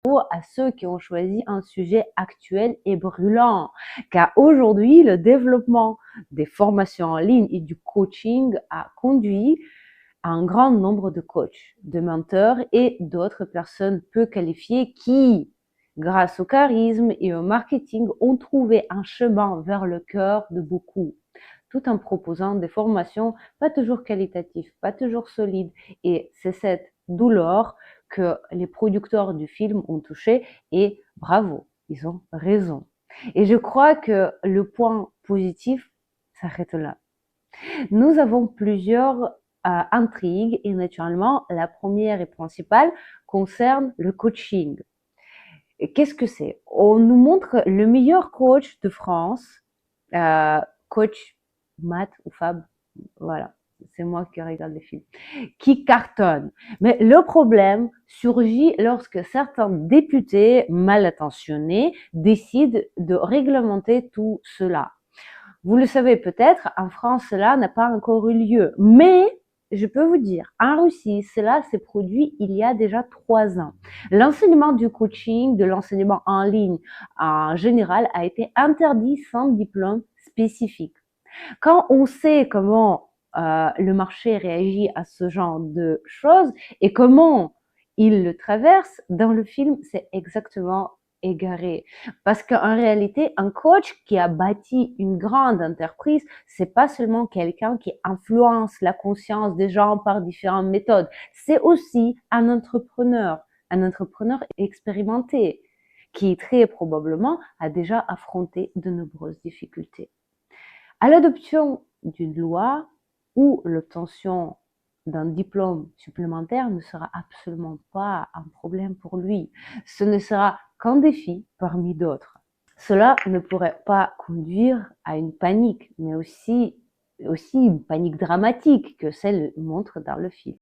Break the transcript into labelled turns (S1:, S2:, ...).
S1: à ceux qui ont choisi un sujet actuel et brûlant. Car aujourd'hui, le développement des formations en ligne et du coaching a conduit à un grand nombre de coachs, de mentors et d'autres personnes peu qualifiées qui, grâce au charisme et au marketing, ont trouvé un chemin vers le cœur de beaucoup, tout en proposant des formations pas toujours qualitatives, pas toujours solides. Et c'est cette douleur que les producteurs du film ont touché et bravo, ils ont raison. Et je crois que le point positif s'arrête là. Nous avons plusieurs intrigues et naturellement, la première et principale concerne le coaching. Qu'est-ce que c'est? On nous montre le meilleur coach de France, coach Matt ou Fab, voilà, c'est moi qui regarde les films, qui cartonne. Mais le problème surgit lorsque certains députés mal intentionnés décident de réglementer tout cela. Vous le savez peut-être, en France, cela n'a pas encore eu lieu. Mais je peux vous dire, en Russie, cela s'est produit il y a déjà 3 ans. L'enseignement du coaching, de l'enseignement en ligne en général, a été interdit sans diplôme spécifique. Quand on sait comment le marché réagit à ce genre de choses et comment il le traverse, dans le film, c'est exactement égaré. Parce qu'en réalité, un coach qui a bâti une grande entreprise, c'est pas seulement quelqu'un qui influence la conscience des gens par différentes méthodes. C'est aussi un entrepreneur expérimenté qui très probablement a déjà affronté de nombreuses difficultés. À l'adoption d'une loi ou l'obtention d'un diplôme supplémentaire ne sera absolument pas un problème pour lui. Ce ne sera qu'un défi parmi d'autres. Cela ne pourrait pas conduire à une panique, mais aussi une panique dramatique que celle montre dans le film.